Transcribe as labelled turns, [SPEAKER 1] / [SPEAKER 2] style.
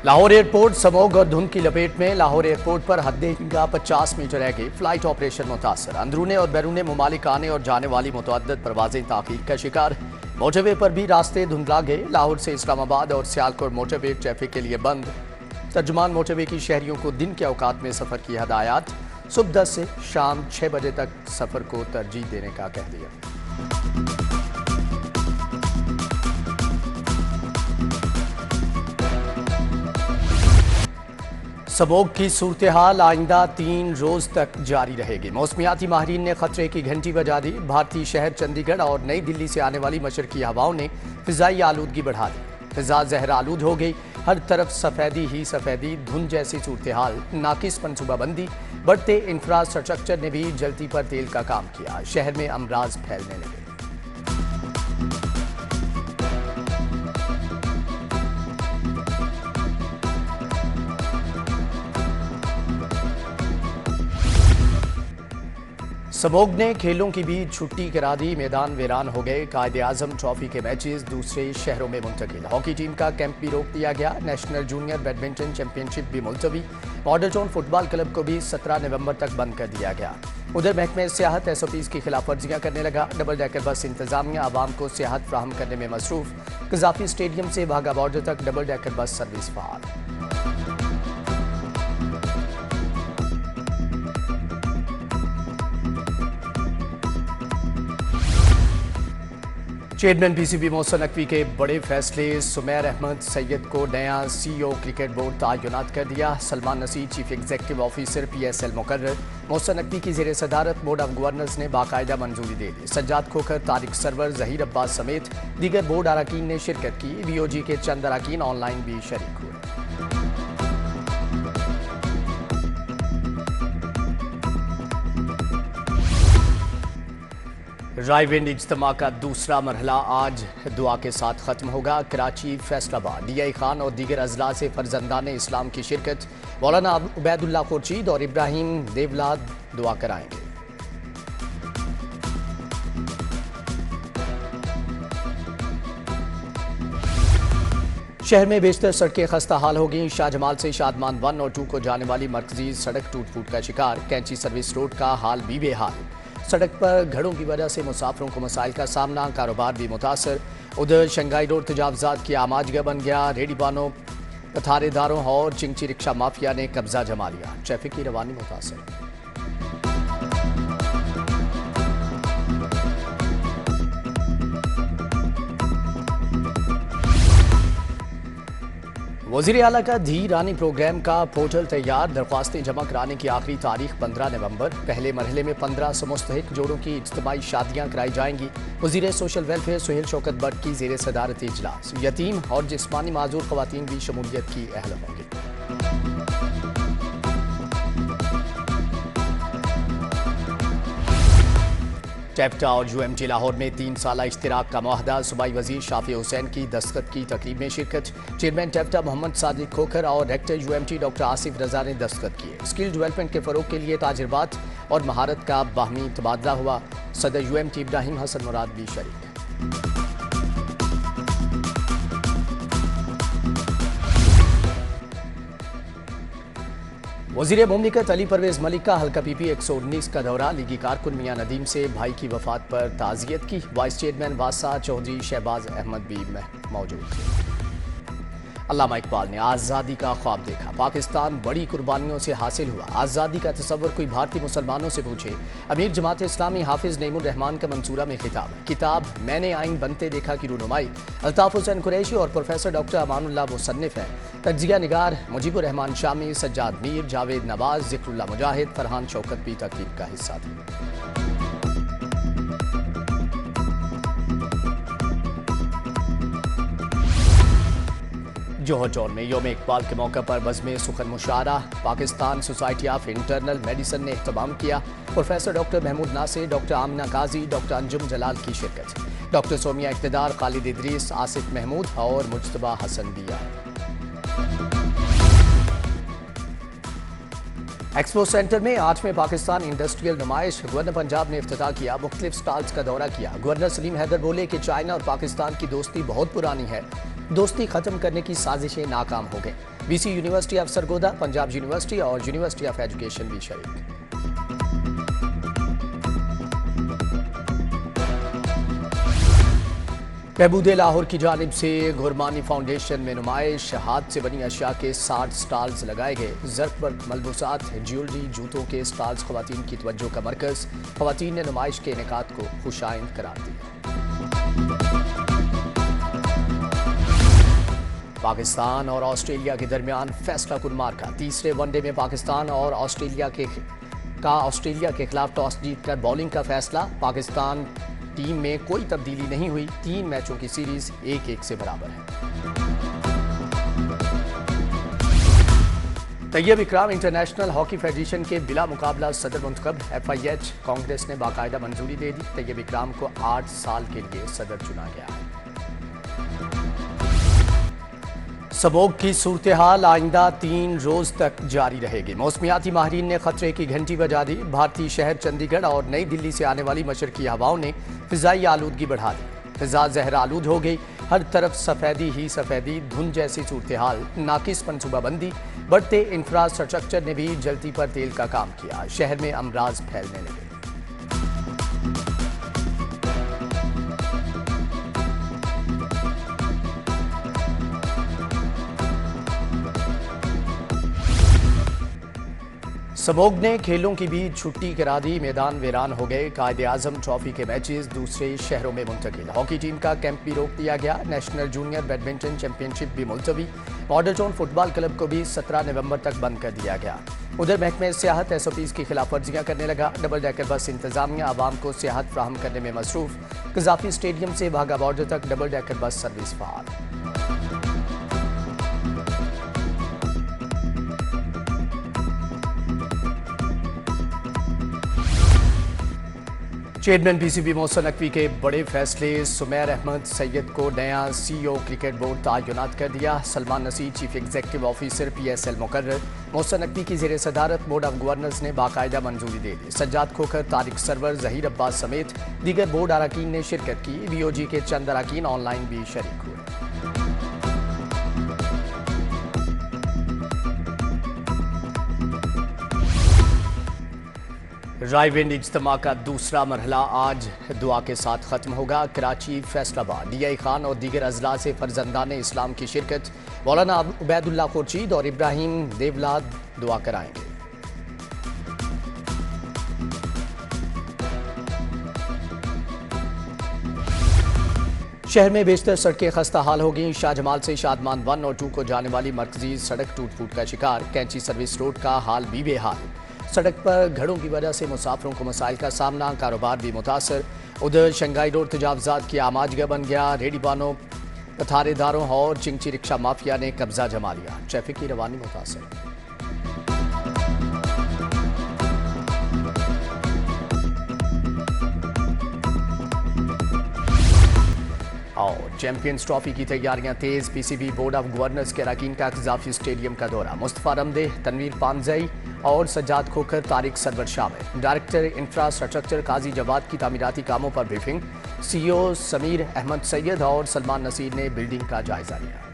[SPEAKER 1] Lahore airport समोग और धुंध की लपेट में। लाहौर एयरपोर्ट पर हद-ए-हिंगा 50 मीटर आगे फ्लाइट ऑपरेशन मुतासर। अंदरूने और बैरूने मुमालिक आने और जाने वाली मुतअद्दिद परवाजें ताख़ीर का शिकार। मोटरवे पर भी रास्ते धुंधला गए। लाहौर से इस्लामाबाद और सियालकोट मोटरवे ट्रैफिक के लिए बंद। तर्जुमान मोटरवे की शहरियों को दिन के औकात में सफ़र की हदायत। सुबह 10 से शाम 6 बजे तक सफ़र को तरजीह देने का कह दिया। समोग की सूरत हाल आइंदा 3 रोज तक जारी रहेगी। मौसमियाती माहिरीन ने खतरे की घंटी बजा दी। भारतीय शहर चंडीगढ़ और नई दिल्ली से आने वाली मशरकी हवाओं ने फिजाई आलूदगी बढ़ा दी। फिजा जहर आलूद हो गई। हर तरफ सफेदी ही सफेदी। धुंध जैसी सूरत हाल, नाकिस मनसूबाबंदी, बढ़ते इंफ्रास्ट्रक्चर ने भी जलती पर तेल का काम किया। शहर में अमराज फैलने लगे। समोग ने खेलों की भी छुट्टी करा दी। मैदान वीरान हो गए। कायद-ए-आज़म ट्रॉफी के मैचेस दूसरे शहरों में मुंतकिल। हॉकी टीम का कैंप भी रोक दिया गया। नेशनल जूनियर बैडमिंटन चैंपियनशिप भी मुलतवी। मॉडल टाउन फुटबॉल क्लब को भी 17 नवंबर तक बंद कर दिया गया। उधर महकमे सियाहत SOPs की खिलाफ वर्जियां करने लगा। डबल डेकर बस इंतजामिया आवाम को सियाहत फ्राहम करने में मसरूफ। कजाफी स्टेडियम से वाघा बॉर्डर तक डबल डेकर बस सर्विस फाल। चेयरमैन PCB मोहसिन नकवी के बड़े फैसले। सुमैर अहमद सैयद को नया CEO क्रिकेट बोर्ड तयनात कर दिया। Salman Naseer chief executive officer PSL मुकर्रर। मोहसिन नकवी की ज़ेर सदारत बोर्ड ऑफ गवर्नर्स ने बाकायदा मंजूरी दे दी। सज्जाद खोखर, तारिक सरवर, जहीर अब्बास समेत दीगर बोर्ड अरकान ने शिरकत की। BOG के चंद अरकान ऑनलाइन भी शरीक हुए। रायविंड इज्तिमा का दूसरा मरहला आज दुआ के साथ खत्म होगा। कराची, फैसलाबाद, DI खान और दीगर अजला से फर्जंदान इस्लाम की शिरकत। मौलाना उबैदुल्लाह खुर्शीद और इब्राहिम देवलाद दुआ कराएंगे। शहर में बेशतर सड़कें खस्ता हाल हो गई। शाहजमाल से शादमान 1 और 2 को जाने वाली मरकजी सड़क टूट फूट का शिकार। कैंची सर्विस रोड का हाल भी बेहाल। सड़क पर घड़ों की वजह से मुसाफिरों को मसाइल का सामना। कारोबार भी मुतासर। उधर शंघाई रोड तजावजात की आमाजगा बन गया। रेहड़ीबानों, पथारेदारों और चिंची रिक्शा माफिया ने कब्जा जमा लिया। ट्रैफिक की रवानी मुतासर। वज़ीर आला का धी रानी प्रोग्राम का पोर्टल तैयार। दरख्वास्तें जमा कराने की आखिरी तारीख 15 नवंबर। पहले मरहले में 15 से मुस्तहिक जोड़ों की इज्तिमाई शादियां कराई जाएंगी। वज़ीर सोशल वेलफेयर सुहेल शौकत भट्ट की ज़ेर सदारत इजलास। यतीम और जिस्मानी माजूर ख़वातीन भी शमूलियत की अहल होंगी। टेप्टा और UMT लाहौर में 3 साला इश्तिराक का मुआहदा। सूबाई वजीर शाफी हुसैन की दस्तखत की तकरीब में शिरकत। चेयरमैन टेप्टा मोहम्मद सादिक खोखर और रेक्टर UMT डॉक्टर आसिफ रजा ने दस्तखत किए। स्किल डेवलपमेंट के फ़रोग के लिए ताजुर्बात और महारत का बाहमी तबादला हुआ। सदर UMT इब्राहिम हसन मुराद भी शरीक। वज़ीर मुमलिकत अली परवेज़ मलिक का हल्का PP 119 का दौरा। लीगी कारकुन मियां नदीम से भाई की वफात पर ताज़ियत की। वाइस चेयरमैन वासा चौधरी शहबाज अहमद भी मौजूद थे। अल्लामा इकबाल ने आज़ादी का ख्वाब देखा। पाकिस्तान बड़ी कुर्बानियों से हासिल हुआ। आज़ादी का तसव्वुर कोई भारतीय मुसलमानों से पूछे। अमीर जमात इस्लामी हाफिज नईमुर रहमान का मंसूरा में खिताब। किताब मैंने आइन बनते देखा की रूनुमाई। अल्ताफ हुसैन कुरैशी और प्रोफेसर डॉक्टर अमानुल्लाह मुसन्निफ हैं। तज्जिया निगार मुजीबुर रहमान शामी, सज्जाद मीर, जावेद नवाज, जिक्रुल्लाह मुजाहिद, फरहान शौकत भी तकरीब का हिस्सा थे। जोहर टाउन में यौम इकबाल के मौके पर बज़्म सुखन मुशारा। Pakistan society of internal medicine ने एहतमाम किया। Professor doctor Mahmood Nasir, doctor Amina Qazi, doctor Anjum Jalal की शिरकत। डॉक्टर सोमिया इक़्तिदार, खालिद इदरीस, आसिफ महमूद और मुज्तबा हसन भी आए। एक्सपो सेंटर में 8वें पाकिस्तान इंडस्ट्रियल नुमाइश। गवर्नर पंजाब ने इफ्तिताह किया। मुख्तलिफ स्टॉल्स का दौरा किया। गवर्नर सलीम हैदर बोले कि चाइना और पाकिस्तान की दोस्ती बहुत पुरानी है। दोस्ती खत्म करने की साजिशें नाकाम हो गई। VC university of Sargodha, Punjab university और यूनिवर्सिटी ऑफ एजुकेशन भी शरीक। महबूद लाहौर की जानिब से गुरमानी फाउंडेशन में नुमाइश, हाथ से बनी अशिया के 60 स्टॉल्स लगाए गए। ज़रफ़ मलबूसात, ज्वेलरी, जूतों के स्टॉल्स ख़वातीन की तवज्जो का मरकज़। ख़वातीन ने नुमाइश के इनेकाद को खुशाइंद करार दिया। पाकिस्तान और ऑस्ट्रेलिया के दरमियान फैसला कुन मार्का। तीसरे वनडे में पाकिस्तान और ऑस्ट्रेलिया के खिलाफ टॉस जीतकर बॉलिंग का फैसला। पाकिस्तान टीम में कोई तब्दीली नहीं हुई। 3 मैचों की सीरीज 1-1 से बराबर है। तैयब इकराम इंटरनेशनल हॉकी फेडरेशन के बिला मुकाबला सदर मुंतखब। FIH कांग्रेस ने बाकायदा मंजूरी दे दी। तैयब इकराम को 8 साल के लिए सदर चुना गया है। सबोग की सूरत हाल आइंदा 3 रोज तक जारी रहेगी। मौसमियाती माहिरीन ने खतरे की घंटी बजा दी। भारतीय शहर चंडीगढ़ और नई दिल्ली से आने वाली मशरकी हवाओं ने फिजाई आलूदगी बढ़ा दी। फिजा जहर आलूद हो गई। हर तरफ सफेदी ही सफेदी, धुंध जैसी सूरत हाल। नाकिस मनसूबाबंदी, बढ़ते इंफ्रास्ट्रक्चर ने भी जलती पर तेल का काम किया। शहर में अमराज फैलने लगे। सबोग ने खेलों की भी छुट्टी करा दी। मैदान वीरान हो गए। कायदे आजम ट्रॉफी के मैचेस दूसरे शहरों में मुंतकिल। हॉकी टीम का कैंप भी रोक दिया गया। नेशनल जूनियर बैडमिंटन चैंपियनशिप भी मुलतवी। मॉडल टाउन फुटबॉल क्लब को भी 17 नवंबर तक बंद कर दिया गया। उधर महकमे सियाहत SOPs की खिलाफ वर्जियां करने लगा। डबल डेकर बस इंतजामिया आवाम को सियाहत फ्राहम करने में मसरूफ। कजाफी स्टेडियम से वाघा बॉर्डर तक डबल डेकर बस सर्विस फाल। चेयरमैन PCB मोहसिन नकवी के बड़े फैसले। सुमैर अहमद सैयद को नया CEO क्रिकेट बोर्ड तयनात कर दिया। Salman Naseer chief executive officer PSL मुकर्रर। मोहसिन नकवी की ज़ेर सदारत बोर्ड ऑफ गवर्नर्स ने बाकायदा मंजूरी दे दी। सज्जाद खोखर, तारिक सरवर, जहीर अब्बास समेत दीगर बोर्ड अरकान ने शिरकत की। BOG के चंद अरकान ऑनलाइन भी शरीक हुए। रायविंड इज्तिमा का दूसरा मरहला आज दुआ के साथ खत्म होगा। कराची, फैसलाबाद, DI खान और दीगर अजला से फर्जंदान इस्लाम की शिरकत। मौलाना उबैदुल्लाह खुर्शीद और इब्राहिम देवलाद दुआ कराएंगे। शहर में बेशतर सड़कें खस्ता हाल हो गई। शाहजमाल से शादमान 1 और 2 को जाने वाली मरकजी सड़क टूट फूट का शिकार। कैंची सर्विस रोड का हाल भी बेहाल। सड़क पर घड़ों की वजह से मुसाफिरों को मसाइल का सामना। कारोबार भी मुतासर। उधर शंघाई रोड तजावजात की आमाजगा बन गया। रेडीबानों, पथारेदारों और चिंची रिक्शा माफिया ने कब्जा जमा लिया। ट्रैफिक की रवानी मुतासर। और चैंपियंस ट्रॉफी की तैयारियां तेज। PCB बोर्ड ऑफ गवर्नर्स के अरकान का कजाफी स्टेडियम का दौरा। मुस्तफा रमदेह, तनवीर पानजई और सज्जाद खोखर, तारिक सरवर शामिल। डायरेक्टर इंफ्रास्ट्रक्चर काजी जवाद की तामीराती कामों पर ब्रीफिंग। CEO समीर अहमद सैयद और सलमान नसीर ने बिल्डिंग का जायजा लिया।